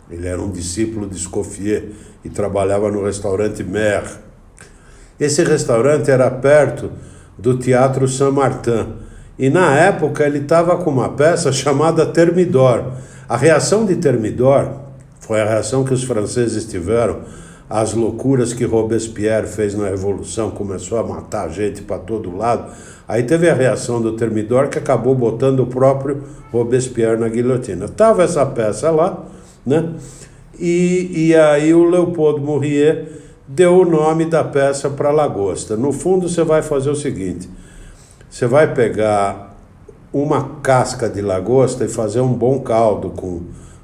Speaker 1: Ele era um discípulo de Escoffier e trabalhava no restaurante Mer. Esse restaurante era perto do Teatro Saint-Martin. E na época ele estava com uma peça chamada Thermidor. A reação de Thermidor foi a reação que os franceses tiveram às loucuras que Robespierre fez na Revolução, começou a matar gente para todo lado. Aí teve a reação do Thermidor que acabou botando o próprio Robespierre na guilhotina. Estava essa peça lá, né? E aí o Leopold Murier deu o nome da peça para lagosta. No fundo você vai fazer o seguinte: você vai pegar uma casca de lagosta e fazer um bom caldo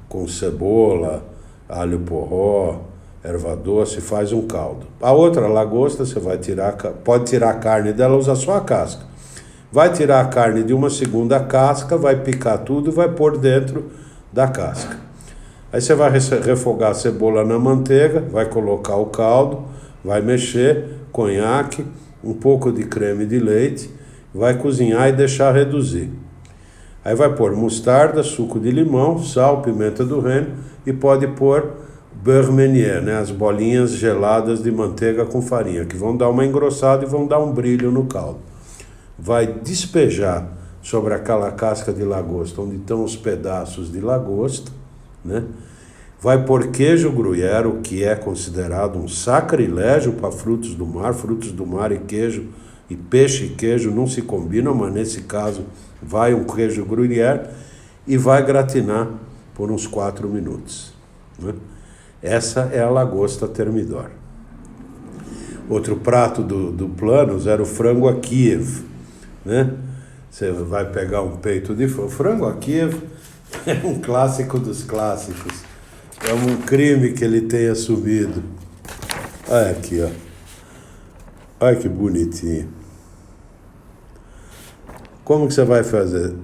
Speaker 1: com cebola, alho porró, erva doce, faz um caldo. A outra lagosta você vai tirar, pode tirar a carne dela, usa só a casca. Vai tirar a carne de uma segunda casca, vai picar tudo e vai pôr dentro da casca. Aí você vai refogar a cebola na manteiga, vai colocar o caldo, vai mexer, conhaque, um pouco de creme de leite, vai cozinhar e deixar reduzir. Aí vai pôr mostarda, suco de limão, sal, pimenta do reino e pode pôr beurre meunier, né? As bolinhas geladas de manteiga com farinha, que vão dar uma engrossada e vão dar um brilho no caldo. Vai despejar sobre aquela casca de lagosta, onde estão os pedaços de lagosta, né? Vai pôr queijo gruyère, o que é considerado um sacrilégio para frutos do mar e queijo, e peixe e queijo não se combinam, mas nesse caso vai um queijo gruyère e vai gratinar por uns 4 minutos, né? Essa é a lagosta Thermidor. Outro prato do Planos era o frango a Kiev, né? Você vai pegar um peito de frango a Kiev, é um clássico dos clássicos. É um crime que ele tenha subido. Olha aqui, ó. Olha que bonitinho. Como que você vai fazer?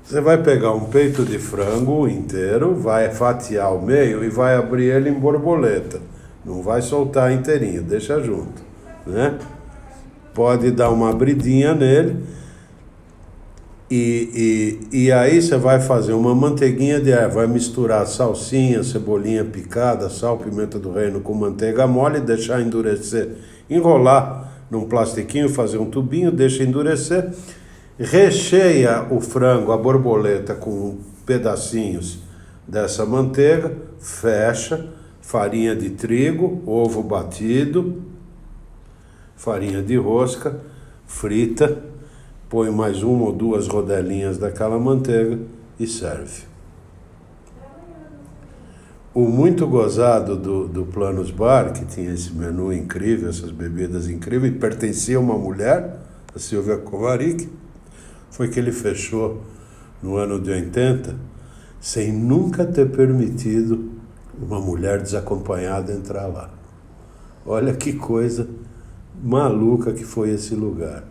Speaker 1: Você vai pegar um peito de frango inteiro, vai fatiar ao meio e vai abrir ele em borboleta. Não vai soltar inteirinho, deixa junto, né? Pode dar uma abridinha nele e aí você vai fazer uma manteiguinha de erva, vai misturar salsinha, cebolinha picada, sal, pimenta do reino com manteiga mole, deixar endurecer, enrolar num plastiquinho, fazer um tubinho, deixa endurecer, recheia o frango, a borboleta com pedacinhos dessa manteiga, fecha, farinha de trigo, ovo batido, farinha de rosca, frita, põe mais uma ou duas rodelinhas daquela manteiga e serve. O muito gozado do Planos Bar, que tinha esse menu incrível, essas bebidas incríveis, e pertencia a uma mulher, a Silvia Kovarik, foi que ele fechou no ano de 80, sem nunca ter permitido uma mulher desacompanhada entrar lá. Olha que coisa maluca que foi esse lugar.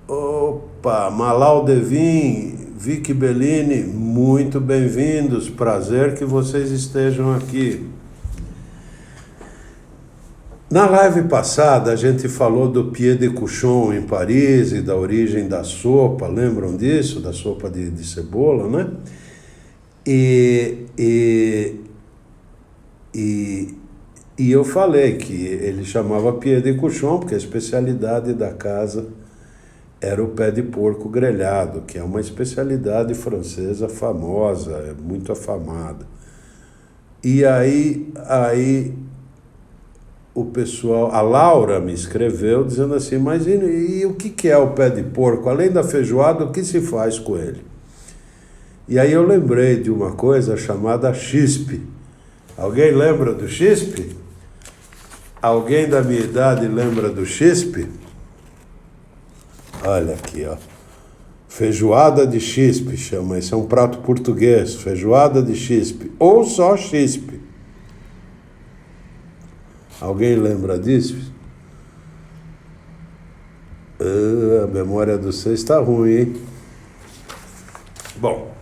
Speaker 1: Opa, Malau Devin, Vicky Bellini, muito bem-vindos, prazer que vocês estejam aqui. Na live passada a gente falou do Pied de Cochon em Paris e da origem da sopa, lembram disso? Da sopa de cebola, né? E eu falei que ele chamava Pied de Cochon porque a especialidade da casa era o pé de porco grelhado, que é uma especialidade francesa famosa, muito afamada. E aí o pessoal, a Laura me escreveu dizendo assim, mas e o que é o pé de porco? Além da feijoada, o que se faz com ele? E aí eu lembrei de uma coisa chamada chispe. Alguém lembra do chispe? Alguém da minha idade lembra do chispe? Olha aqui, ó. Feijoada de chispe, chama. Esse é um prato português. Feijoada de chispe. Ou só chispe. Alguém lembra disso? A memória de vocês está ruim, hein? Bom,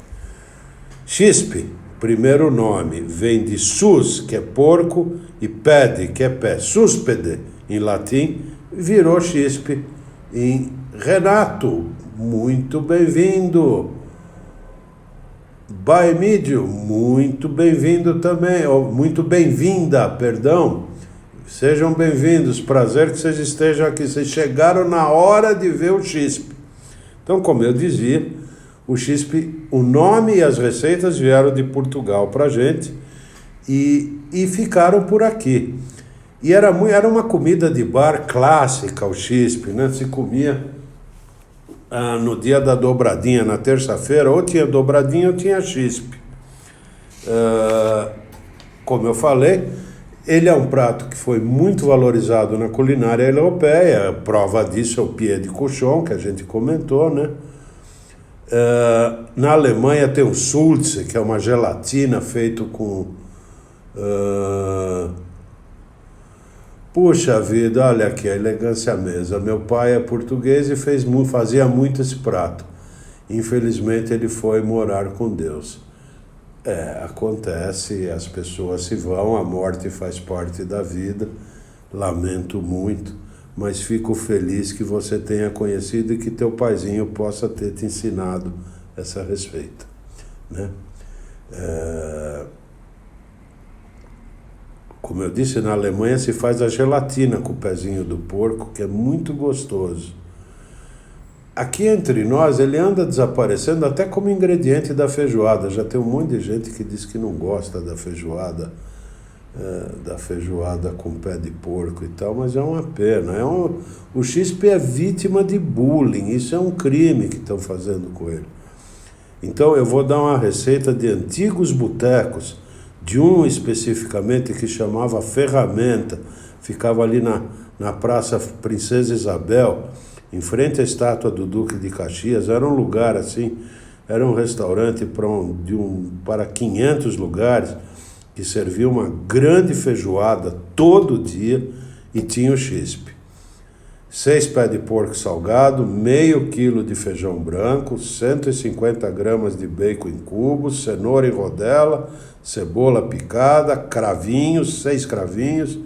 Speaker 1: chispe, primeiro nome, vem de sus, que é porco, e pede, que é pé. Suspede, em latim, virou chispe em Renato, muito bem-vindo. Baemídio, muito bem-vindo também, muito bem-vinda, perdão. Sejam bem-vindos, prazer que vocês estejam aqui. Vocês chegaram na hora de ver o chispe. Então, como eu dizia, o chispe, o nome e as receitas vieram de Portugal pra gente e ficaram por aqui. E era uma comida de bar clássica, o chispe, né? Se comia no dia da dobradinha, na terça-feira, ou tinha dobradinha ou tinha chispe. Como eu falei, ele é um prato que foi muito valorizado na culinária europeia. Prova disso é o Pied de Cochon, que a gente comentou, né? Na Alemanha tem o Sulze, que é uma gelatina feito com... Puxa vida, olha aqui a elegância mesa. Meu pai é português e fazia muito esse prato. Infelizmente ele foi morar com Deus. Acontece, as pessoas se vão, a morte faz parte da vida. Lamento muito, mas fico feliz que você tenha conhecido e que teu paizinho possa ter te ensinado essa receita, né? Como eu disse, na Alemanha se faz a gelatina com o pezinho do porco, que é muito gostoso. Aqui entre nós, ele anda desaparecendo até como ingrediente da feijoada. Já tem um monte de gente que diz que não gosta da feijoada com pé de porco e tal, mas é uma pena. O chispe é vítima de bullying, isso é um crime que estão fazendo com ele. Então eu vou dar uma receita de antigos botecos, de um especificamente que chamava Ferramenta, ficava ali na Praça Princesa Isabel, em frente à estátua do Duque de Caxias. Era um lugar assim, era um restaurante para 500 lugares, e servia uma grande feijoada todo dia e tinha o chispe. 6 pés de porco salgado, meio quilo de feijão branco, 150 gramas de bacon em cubos, cenoura em rodela, cebola picada, cravinhos, 6 cravinhos,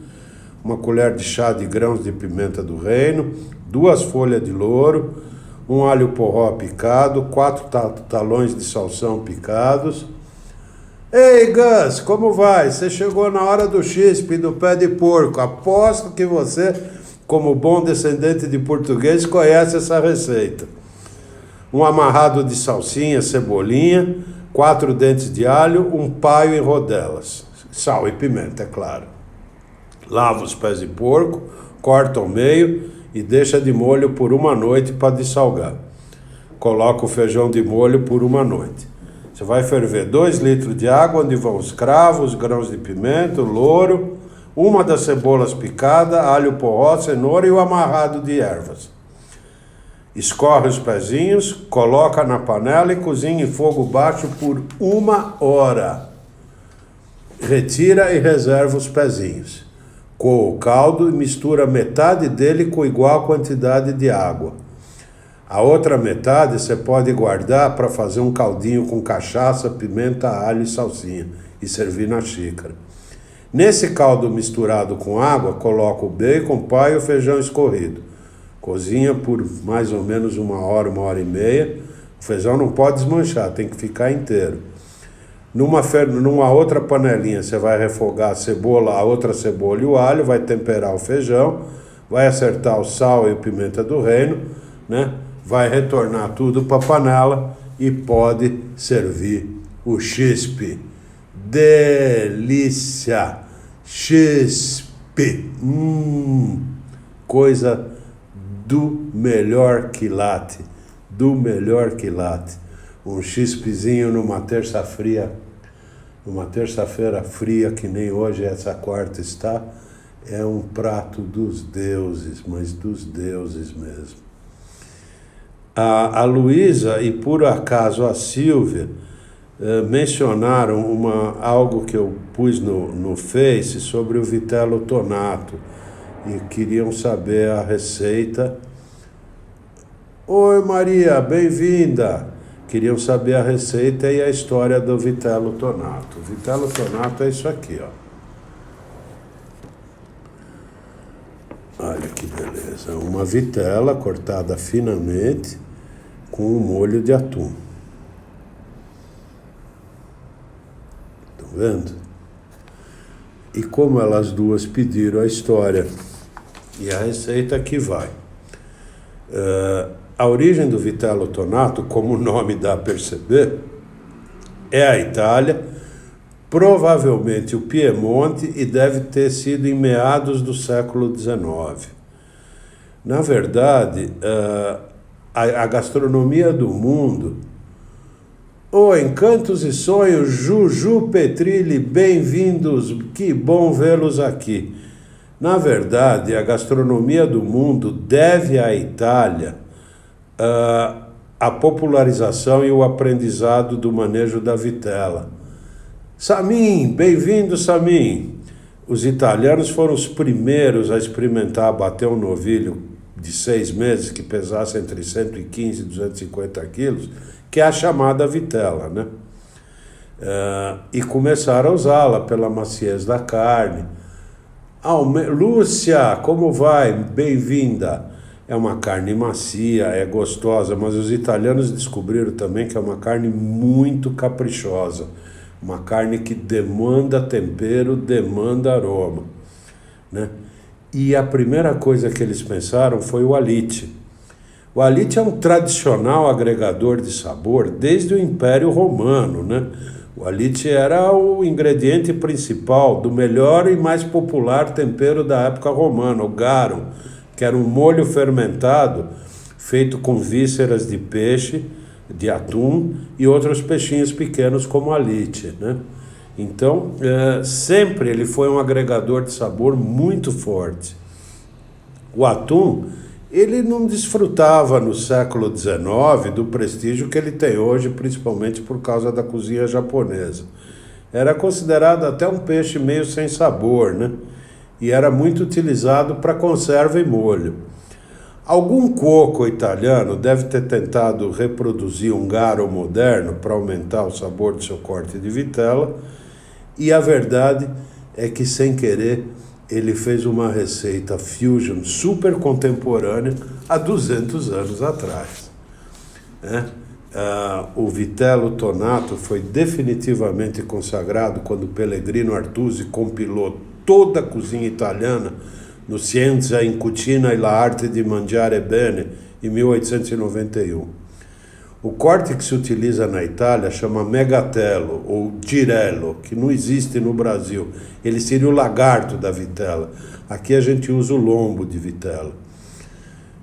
Speaker 1: uma colher de chá de grãos de pimenta do reino, 2 folhas de louro, um alho porró picado, 4 talões de salsão picados. Ei, Gus, como vai? Você chegou na hora do chispe do pé de porco. Aposto que você, como bom descendente de português, conhece essa receita. Um amarrado de salsinha, cebolinha, 4 dentes de alho, um paio em rodelas. Sal e pimenta, é claro. Lava os pés de porco, corta ao meio e deixa de molho por uma noite para dessalgar. Coloca o feijão de molho por uma noite. Você vai ferver 2 litros de água, onde vão os cravos, os grãos de pimenta, o louro, uma das cebolas picada, alho porró, cenoura e o amarrado de ervas. Escorre os pezinhos, coloca na panela e cozinha em fogo baixo por 1 hora. Retira e reserva os pezinhos. Coa o caldo e mistura metade dele com igual quantidade de água. A outra metade você pode guardar para fazer um caldinho com cachaça, pimenta, alho e salsinha e servir na xícara. Nesse caldo misturado com água, coloca o bacon, o paio e o feijão escorrido. Cozinha por mais ou menos 1 hora, 1 hora e meia. O feijão não pode desmanchar, tem que ficar inteiro. Numa outra panelinha você vai refogar a outra cebola e o alho, vai temperar o feijão, vai acertar o sal e a pimenta do reino, né? Vai retornar tudo para a panela e pode servir o chispe. Delícia! Chispe! Coisa do melhor quilate. Do melhor quilate. Um chispezinho numa terça-feira fria, que nem hoje essa quarta está, é um prato dos deuses, mas dos deuses mesmo. A Luísa e por acaso a Silvia mencionaram algo que eu pus no Face sobre o vitello tonato e queriam saber a receita. Oi Maria, bem-vinda! Queriam saber a receita e a história do vitello tonato. O vitello tonato é isso aqui, ó. Olha que beleza. Uma vitela cortada finamente com um molho de atum. Estão vendo? E como elas duas pediram a história e a receita que vai. A origem do vitello tonato, como o nome dá a perceber, é a Itália, provavelmente o Piemonte, e deve ter sido em meados do século XIX. Na verdade, a gastronomia do mundo... Encantos e sonhos, Juju Petrilli, bem-vindos, que bom vê-los aqui. Na verdade, a gastronomia do mundo deve à Itália a popularização e o aprendizado do manejo da vitela. Samin, bem-vindo, Samin. Os italianos foram os primeiros a experimentar abater um novilho de 6 meses que pesasse entre 115 e 250 quilos, que é a chamada vitela, né? E começaram a usá-la pela maciez da carne. Lúcia, como vai? Bem-vinda. É uma carne macia, é gostosa, mas os italianos descobriram também que é uma carne muito caprichosa. Uma carne que demanda tempero, demanda aroma, né? E a primeira coisa que eles pensaram foi o alite. O alite é um tradicional agregador de sabor desde o Império Romano, né? O alite era o ingrediente principal do melhor e mais popular tempero da época romana, o garum, que era um molho fermentado feito com vísceras de peixe, de atum e outros peixinhos pequenos como alite, né? Então, sempre ele foi um agregador de sabor muito forte. O atum, ele não desfrutava no século XIX do prestígio que ele tem hoje, principalmente por causa da cozinha japonesa. Era considerado até um peixe meio sem sabor, né? E era muito utilizado para conserva e molho. Algum cuoco italiano deve ter tentado reproduzir um garo moderno para aumentar o sabor do seu corte de vitela, e a verdade é que, sem querer, ele fez uma receita fusion super contemporânea há 200 anos atrás. O vitello tonato foi definitivamente consagrado quando Pellegrino Artusi compilou toda a cozinha italiana no Scienza in Cucina e l'arte di mangiare bene, em 1891. O corte que se utiliza na Itália chama megatello ou girello, que não existe no Brasil. Ele seria o lagarto da vitela. Aqui a gente usa o lombo de vitela.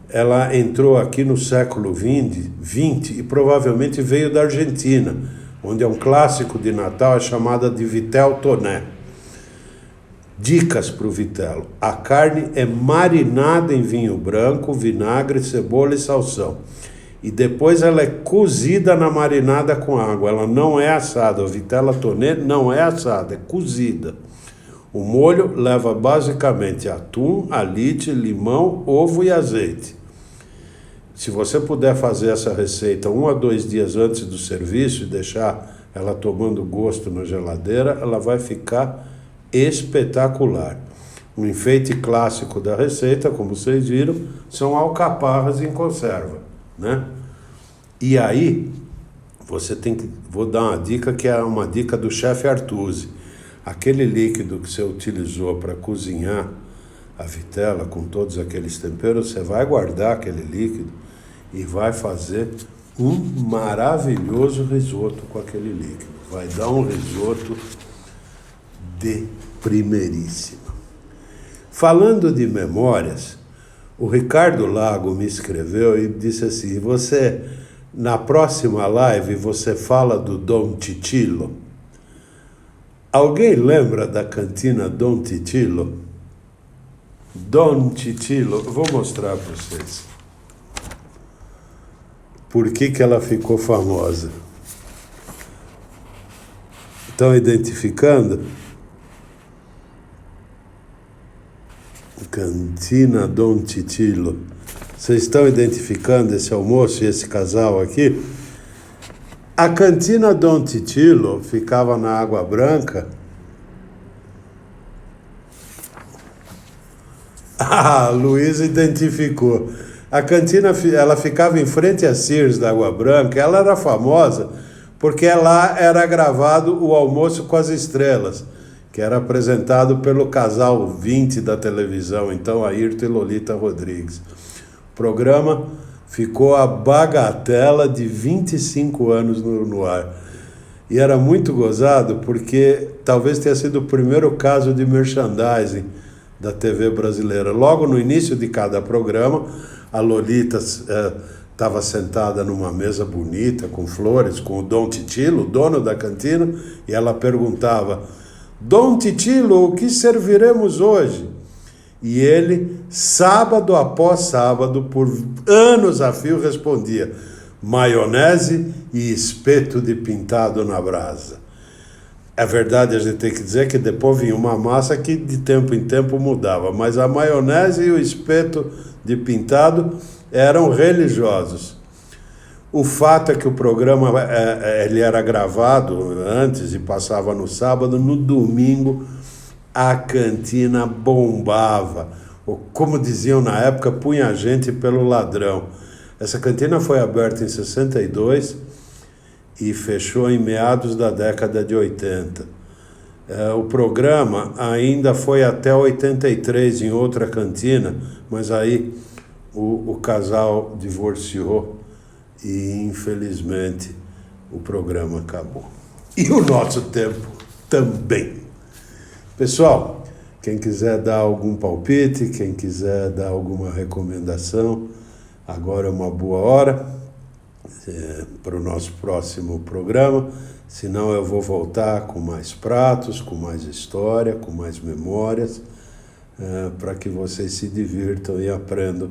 Speaker 1: Ela entrou aqui no século XX e provavelmente veio da Argentina, onde é um clássico de Natal, é chamada de vitel toné. Dicas para o vitelo. A carne é marinada em vinho branco, vinagre, cebola e salsão. E depois ela é cozida na marinada com água. Ela não é assada. A vitela toné não é assada, é cozida. O molho leva basicamente atum, alite, limão, ovo e azeite. Se você puder fazer essa receita 1 a 2 dias antes do serviço e deixar ela tomando gosto na geladeira, ela vai ficar espetacular. Um enfeite clássico da receita, como vocês viram, são alcaparras em conserva, né? E aí, você tem que... Vou dar uma dica que é uma dica do chefe Artusi. Aquele líquido que você utilizou para cozinhar a vitela com todos aqueles temperos, você vai guardar aquele líquido e vai fazer um maravilhoso risoto com aquele líquido. Vai dar um risoto de primeiríssima. Falando de memórias, o Ricardo Lago me escreveu e disse assim: você, na próxima live, você fala do Don Titillo. Alguém lembra da cantina Don Titillo? Don Titillo, eu vou mostrar para vocês. Por que ela ficou famosa? Estão identificando? Cantina Don Titillo. Vocês estão identificando esse almoço e esse casal aqui? A cantina Don Titillo ficava na Água Branca. Luiz identificou. A cantina, ela ficava em frente à Sears da Água Branca. Ela era famosa porque lá era gravado o Almoço com as Estrelas, que era apresentado pelo casal 20 da televisão, então Ayrton e Lolita Rodrigues. O programa ficou a bagatela de 25 anos no ar. E era muito gozado porque talvez tenha sido o primeiro caso de merchandising da TV brasileira. Logo no início de cada programa, a Lolita estava sentada numa mesa bonita, com flores, com o Don Titillo, o dono da cantina, e ela perguntava: Don Titillo, o que serviremos hoje? E ele, sábado após sábado, por anos a fio, respondia: maionese e espeto de pintado na brasa. É verdade, a gente tem que dizer que depois vinha uma massa que de tempo em tempo mudava, mas a maionese e o espeto de pintado eram religiosos. O fato é que o programa ele era gravado antes e passava no sábado. No domingo a cantina bombava. Como diziam na época, punha a gente pelo ladrão. Essa cantina foi aberta em 62 e fechou em meados da década de 80. O programa ainda foi até 83 em outra cantina, mas aí o casal divorciou e, infelizmente, o programa acabou. E o nosso tempo também. Pessoal, quem quiser dar algum palpite, quem quiser dar alguma recomendação, agora é uma boa hora para o nosso próximo programa. Senão eu vou voltar com mais pratos, com mais história, com mais memórias, para que vocês se divirtam e aprendam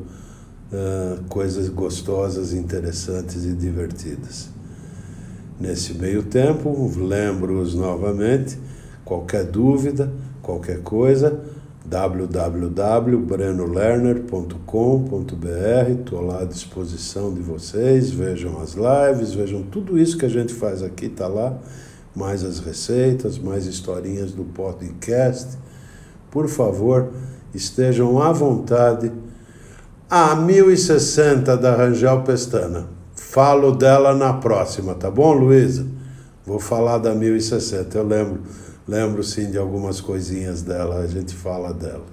Speaker 1: coisas gostosas, interessantes e divertidas. Nesse meio tempo, lembro-os novamente, qualquer dúvida, qualquer coisa, www.brenolerner.com.br, estou lá à disposição de vocês, vejam as lives, vejam tudo isso que a gente faz aqui, está lá, mais as receitas, mais historinhas do podcast. Por favor, estejam à vontade. A 1060 da Rangel Pestana. Falo dela na próxima, tá bom, Luísa? Vou falar da 1060, eu lembro sim de algumas coisinhas dela, a gente fala dela.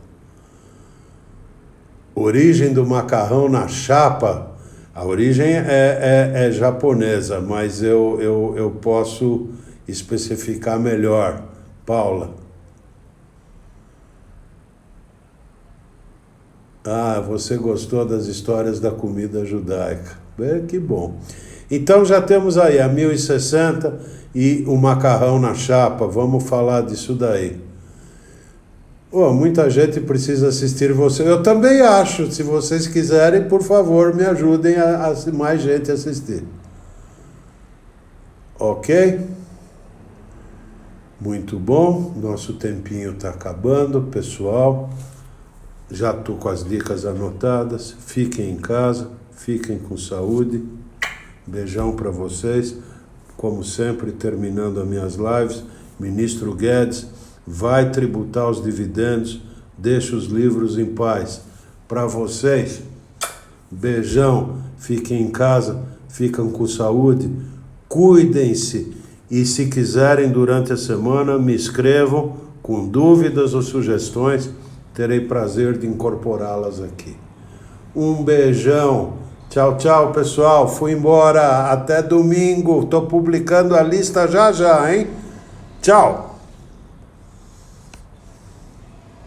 Speaker 1: Origem do macarrão na chapa, a origem é japonesa, mas eu posso especificar melhor. Paula. Ah, você gostou das histórias da comida judaica. Que bom. Então já temos aí a 1060 e o macarrão na chapa. Vamos falar disso daí. Muita gente precisa assistir você. Eu também acho. Se vocês quiserem, por favor, me ajudem a mais gente assistir. Ok? Muito bom. Nosso tempinho está acabando, pessoal. Já estou com as dicas anotadas. Fiquem em casa. Fiquem com saúde. Beijão para vocês. Como sempre, terminando as minhas lives, Ministro Guedes vai tributar os dividendos, deixa os livros em paz. Para vocês, beijão, fiquem em casa, fiquem com saúde, cuidem-se e se quiserem durante a semana me escrevam com dúvidas ou sugestões, terei prazer de incorporá-las aqui. Um beijão. Tchau, tchau, pessoal. Fui embora. Até domingo. Estou publicando a lista já, hein? Tchau.